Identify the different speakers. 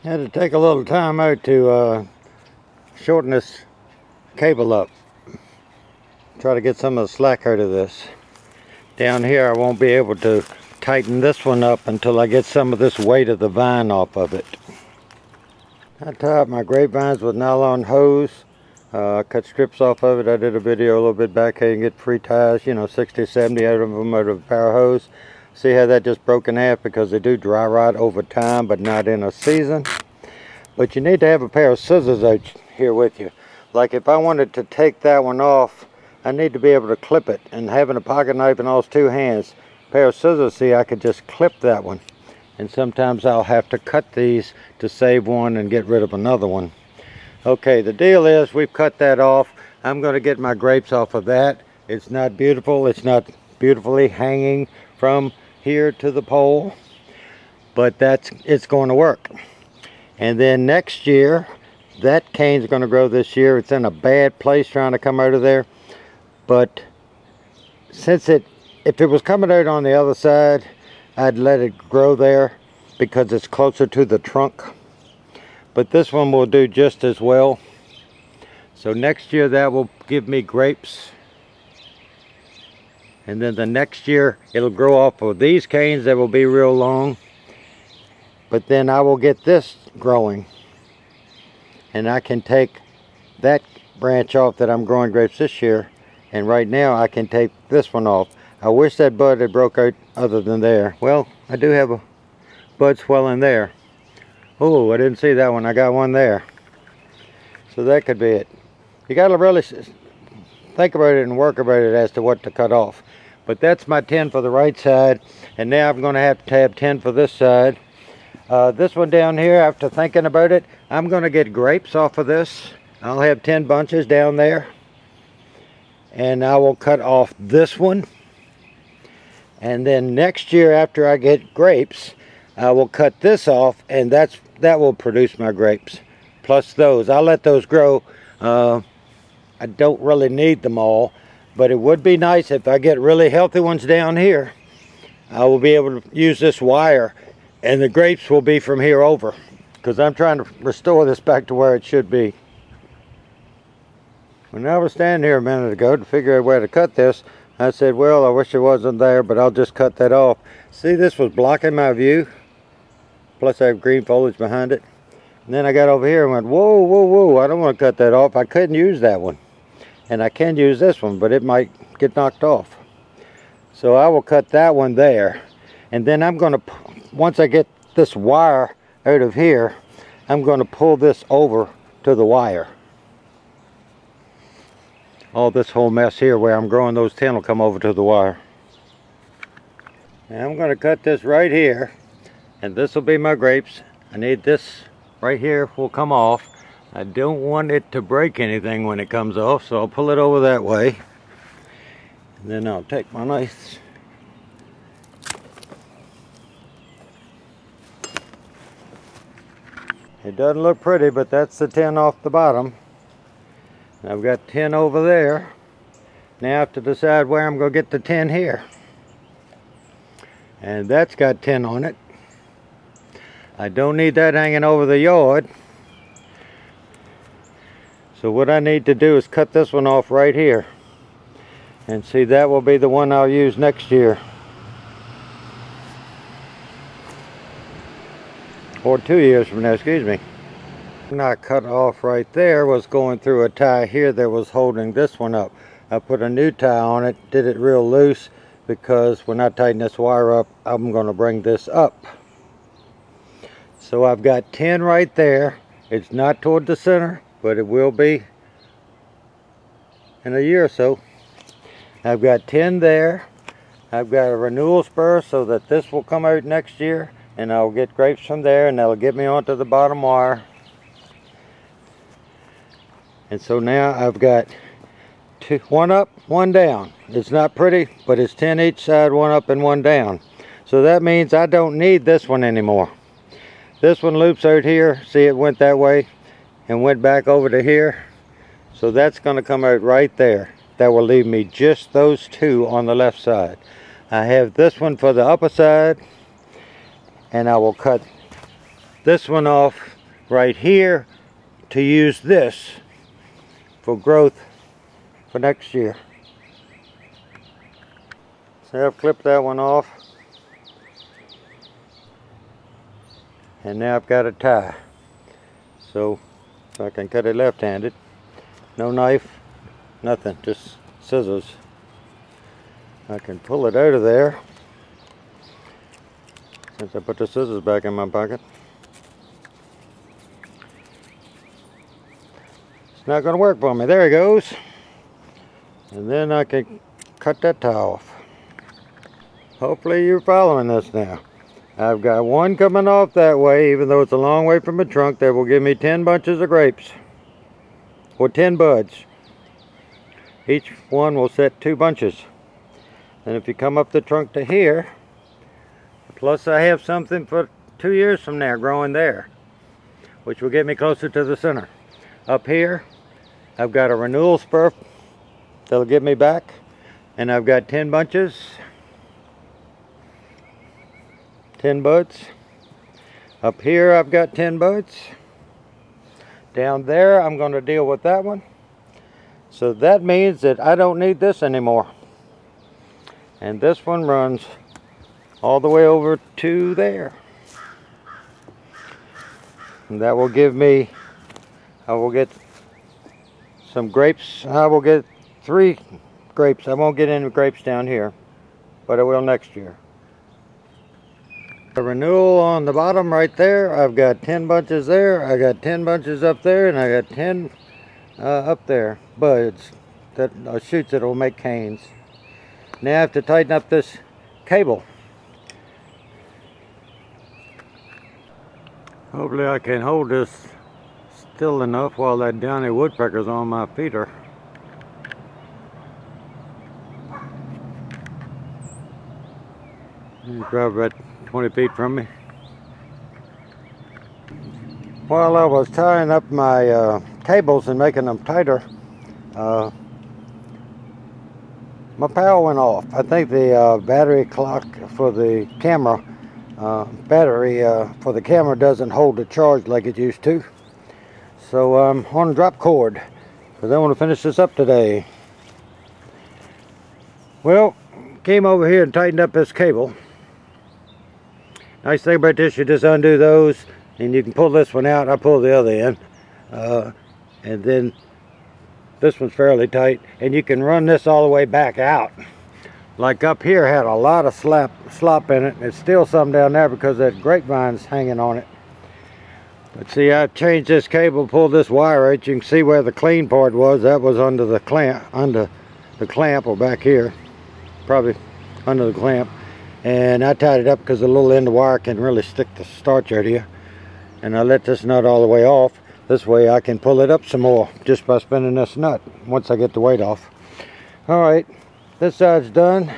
Speaker 1: Had to take a little time out to shorten this cable up. Try to get some of the slack out of this. Down here I won't be able to tighten this one up until I get some of this weight of the vine off of it. I tie up my grapevines with nylon hose. Cut strips off of it. I did a video a little bit back how you can get free ties, 60, 70 out of them out of a power hose. See how that just broke in half because they do dry rot over time but not in a season. But you need to have a pair of scissors out here with you. Like if I wanted to take that one off, I need to be able to clip it, and having a pocket knife in those two hands, a pair of scissors, see, I could just clip that one. And sometimes I'll have to cut these to save one and get rid of another one. Okay, the deal is we've cut that off. I'm going to get my grapes off of that. It's not beautiful. It's not beautifully hanging from here to the pole, but it's going to work. And then next year, that cane's going to grow this year. It's in a bad place trying to come out of there. But since if it was coming out on the other side, I'd let it grow there because it's closer to the trunk. But this one will do just as well. So next year that will give me grapes. And then the next year it'll grow off of these canes that will be real long. But then I will get this growing. And I can take that branch off that I'm growing grapes this year. And right now I can take this one off. I wish that bud had broke out other than there. Well, I do have a bud swelling there. Oh, I didn't see that one. I got one there. So that could be it. You got to really think about it and work about it as to what to cut off. But that's my 10 for the right side. And now I'm going to have 10 for this side. This one down here, after thinking about it, I'm going to get grapes off of this. I'll have 10 bunches down there. And I will cut off this one. And then next year after I get grapes, I will cut this off, and that will produce my grapes. Plus those. I'll let those grow. I don't really need them all, but it would be nice if I get really healthy ones down here. I will be able to use this wire, and the grapes will be from here over, because I'm trying to restore this back to where it should be. When I was standing here a minute ago to figure out where to cut this, I said, well, I wish it wasn't there, but I'll just cut that off. See, this was blocking my view. Plus I have green foliage behind it. And then I got over here and went, whoa, whoa, whoa, I don't want to cut that off. I couldn't use that one. And I can use this one, but it might get knocked off. So I will cut that one there. And then I'm going to, once I get this wire out of here, I'm going to pull this over to the wire. All this whole mess here where I'm growing those 10 will come over to the wire. And I'm going to cut this right here, and this will be my grapes. I need this right here will come off. I don't want it to break anything when it comes off, so I'll pull it over that way. And then I'll take my knife. It doesn't look pretty, but that's the 10 off the bottom. I've got 10 over there. Now I have to decide where I'm going to get the 10 here. And that's got 10 on it. I don't need that hanging over the yard. So what I need to do is cut this one off right here. And see, that will be the one I'll use next year. Or 2 years from now, excuse me. When I cut off right there was going through a tie here that was holding this one up. I put a new tie on it, did it real loose, because when I tighten this wire up, I'm going to bring this up. So I've got 10 right there. It's not toward the center, but it will be in a year or so. I've got 10 there. I've got a renewal spur so that this will come out next year, and I'll get grapes from there, and that'll get me onto the bottom wire. And so now I've got one up, one down. It's not pretty, but it's 10 each side, one up and one down. So that means I don't need this one anymore. This one loops out here. See, it went that way and went back over to here. So that's going to come out right there. That will leave me just those two on the left side. I have this one for the upper side, and I will cut this one off right here to use this for growth for next year. So I've clipped that one off. And now I've got a tie. So I can cut it left-handed. No knife, nothing, just scissors. I can pull it out of there since I put the scissors back in my pocket. It's not going to work for me. There it goes. And then I can cut that tie off. Hopefully you're following this now. I've got one coming off that way, even though it's a long way from the trunk, that will give me 10 bunches of grapes. Or 10 buds. Each one will set 2 bunches. And if you come up the trunk to here, plus I have something for 2 years from now growing there, which will get me closer to the center. Up here, I've got a renewal spur that'll get me back, and I've got 10 bunches. 10 buds. Up here I've got 10 buds. Down there I'm going to deal with that one. So that means that I don't need this anymore. And this one runs all the way over to there. And that will give me, I will get some grapes. I will get 3 grapes. I won't get any grapes down here, but I will next year. The renewal on the bottom right there, I've got 10 bunches there, I got 10 bunches up there, and I got 10 up there, buds, that shoots that will make canes. Now I have to tighten up this cable. Hopefully I can hold this still enough while that downy woodpecker's on my feeder. Grab about 20 feet from me. While I was tying up my cables and making them tighter, my power went off. I think the battery clock for the camera, for the camera doesn't hold the charge like it used to. So I'm on drop cord because I want to finish this up today. Well, came over here and tightened up this cable. Nice thing about this, you just undo those and you can pull this one out. I pull the other end, and then this one's fairly tight, and you can run this all the way back out. Like up here had a lot of slop in it. There's still some down there because that grapevine's hanging on it. But see, I changed this cable, pulled this wire out. You can see where the clean part was. That was under the clamp, or back here, probably under the clamp. And I tied it up because the little end of the wire can really stick the starch out here. And I let this nut all the way off. This way I can pull it up some more just by spinning this nut once I get the weight off. Alright, this side's done.